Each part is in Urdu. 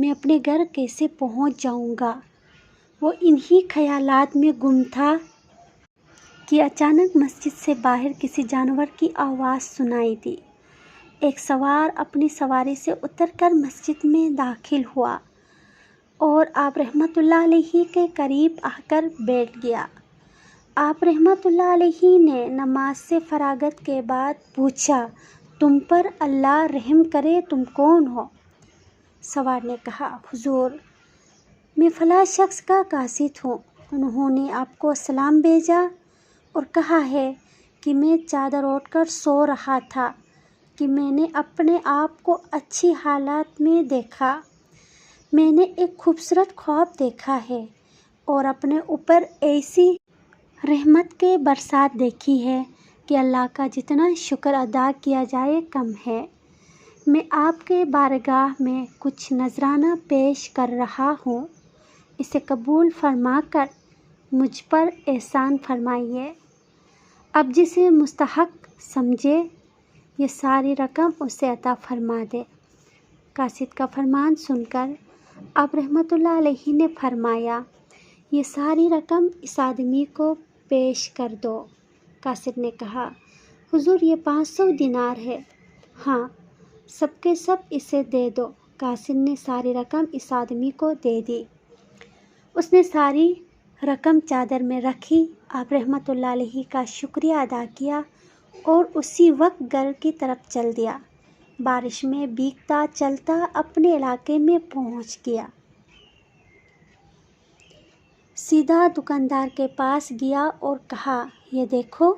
میں اپنے گھر کیسے پہنچ جاؤں گا؟ وہ انہی خیالات میں گم تھا کہ اچانک مسجد سے باہر کسی جانور کی آواز سنائی دی۔ ایک سوار اپنی سواری سے اتر کر مسجد میں داخل ہوا اور آپ رحمۃ اللہ علیہ کے قریب آ کر بیٹھ گیا۔ آپ رحمۃ اللہ علیہ نے نماز سے فراغت کے بعد پوچھا، تم پر اللہ رحم کرے، تم کون ہو؟ سوار نے کہا، حضور، میں فلاں شخص کا قاصد ہوں۔ انہوں نے آپ کو سلام بھیجا اور کہا ہے کہ میں چادر اوڑھ کر سو رہا تھا کہ میں نے اپنے آپ کو اچھی حالت میں دیکھا۔ میں نے ایک خوبصورت خواب دیکھا ہے اور اپنے اوپر ایسی رحمت کی برسات دیکھی ہے کہ اللہ کا جتنا شکر ادا کیا جائے کم ہے۔ میں آپ کے بارگاہ میں کچھ نذرانہ پیش کر رہا ہوں، اسے قبول فرما کر مجھ پر احسان فرمائیے۔ اب جسے مستحق سمجھے یہ ساری رقم اسے عطا فرما دے۔ قاصد کا فرمان سن کر آپ رحمۃ اللہ علیہ نے فرمایا، یہ ساری رقم اس آدمی کو پیش کر دو۔ قاصد نے کہا، حضور یہ 500 دینار ہے۔ ہاں، سب کے سب اسے دے دو۔ قاصد نے ساری رقم اس آدمی کو دے دی۔ اس نے ساری رقم چادر میں رکھی، آپ رحمۃ اللہ علیہ کا شکریہ ادا کیا اور اسی وقت گھر کی طرف چل دیا۔ بارش میں بھیگتا چلتا اپنے علاقے میں پہنچ گیا۔ سیدھا دکاندار کے پاس گیا اور کہا، یہ دیکھو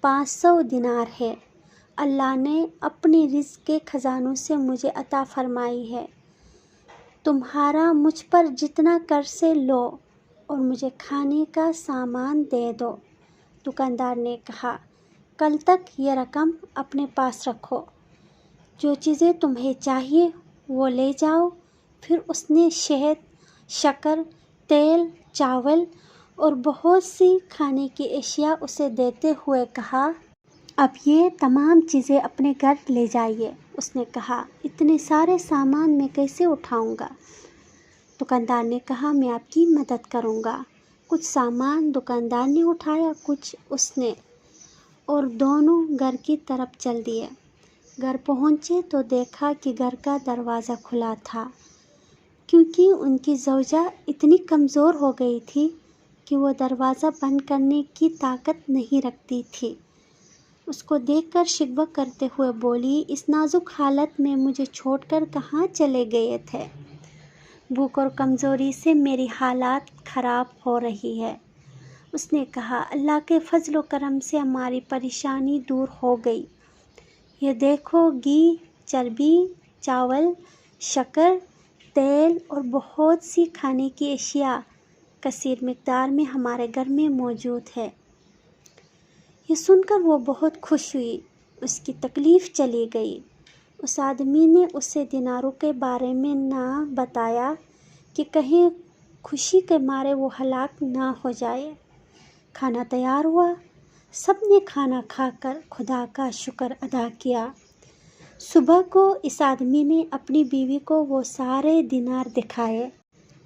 500 دینار ہے، اللہ نے اپنی رزق کے خزانوں سے مجھے عطا فرمائی ہے، تمہارا مجھ پر جتنا قرض ہے لو اور مجھے کھانے کا سامان دے دو۔ دکاندار نے کہا، کل تک یہ رقم اپنے پاس رکھو، جو چیزیں تمہیں چاہیے وہ لے جاؤ۔ پھر اس نے شہد، شکر، تیل، چاول اور بہت سی کھانے کی اشیاء اسے دیتے ہوئے کہا، اب یہ تمام چیزیں اپنے گھر لے جائیے۔ اس نے کہا، اتنے سارے سامان میں کیسے اٹھاؤں گا؟ دکاندار نے کہا، میں آپ کی مدد کروں گا۔ کچھ سامان دکاندار نے اٹھایا، کچھ اس نے، اور دونوں گھر کی طرف چل دیے۔ گھر پہنچے تو دیکھا کہ گھر کا دروازہ کھلا تھا، کیونکہ ان کی زوجہ اتنی کمزور ہو گئی تھی کہ وہ دروازہ بند کرنے کی طاقت نہیں رکھتی تھی۔ اس کو دیکھ کر شکوہ کرتے ہوئے بولی، اس نازک حالت میں مجھے چھوڑ کر کہاں چلے گئے تھے؟ بھوک اور کمزوری سے میری حالت خراب ہو رہی ہے۔ اس نے کہا، اللہ کے فضل و کرم سے ہماری پریشانی دور ہو گئی۔ یہ دیکھو، گھی، چربی، چاول، شکر، تیل اور بہت سی کھانے کی اشیاء کثیر مقدار میں ہمارے گھر میں موجود ہے۔ یہ سن کر وہ بہت خوش ہوئی، اس کی تکلیف چلی گئی۔ اس آدمی نے اسے دیناروں کے بارے میں نہ بتایا کہ کہیں خوشی کے مارے وہ ہلاک نہ ہو جائے۔ کھانا تیار ہوا، سب نے کھانا کھا کر خدا کا شکر ادا کیا۔ صبح کو اس آدمی نے اپنی بیوی کو وہ سارے دینار دکھائے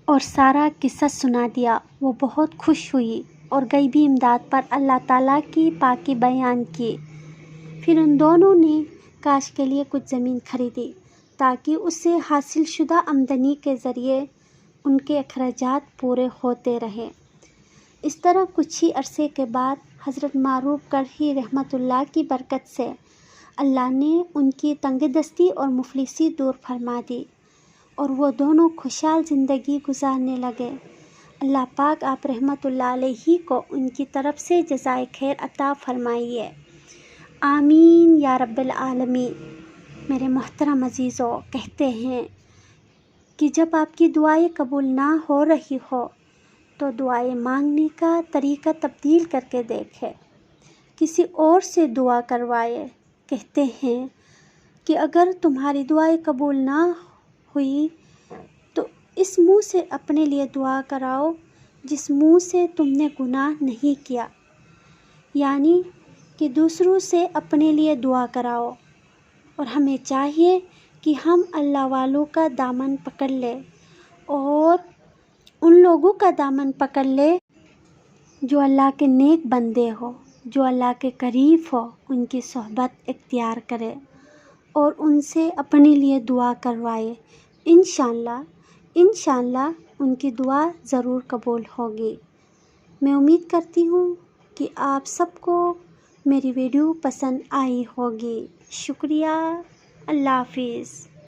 اور سارا قصہ سنا دیا۔ وہ بہت خوش ہوئی اور غیبی امداد پر اللہ تعالیٰ کی پاکی بیان کی۔ پھر ان دونوں نے کاشت کے لیے کچھ زمین خریدی تاکہ اسے حاصل شدہ آمدنی کے ذریعے ان کے اخراجات پورے ہوتے رہیں۔ اس طرح کچھ ہی عرصے کے بعد حضرت معروف کرہی رحمۃ اللہ کی برکت سے اللہ نے ان کی تنگ دستی اور مفلسی دور فرما دی اور وہ دونوں خوشحال زندگی گزارنے لگے۔ اللہ پاک آپ رحمۃ اللہ علیہ کو ان کی طرف سے جزائے خیر عطا فرمائیے، آمین یا رب العالمین۔ میرے محترم عزیزو، کہتے ہیں کہ جب آپ کی دعائیں قبول نہ ہو رہی ہو تو دعائیں مانگنے کا طریقہ تبدیل کر کے دیکھیں، کسی اور سے دعا کروائے۔ کہتے ہیں کہ اگر تمہاری دعائیں قبول نہ ہوئی تو اس منہ سے اپنے لیے دعا کراؤ جس منہ سے تم نے گناہ نہیں کیا، یعنی کہ دوسروں سے اپنے لیے دعا کراؤ۔ اور ہمیں چاہیے کہ ہم اللہ والوں کا دامن پکڑ لیں اور ان لوگوں کا دامن پکڑ لے جو اللہ کے نیک بندے ہو، جو اللہ کے قریب ہو، ان کی صحبت اختیار کرے اور ان سے اپنے لیے دعا کروائے۔ انشاءاللہ ان کی دعا ضرور قبول ہوگی۔ میں امید کرتی ہوں کہ آپ سب کو میری ویڈیو پسند آئی ہوگی۔ شکریہ، اللہ حافظ۔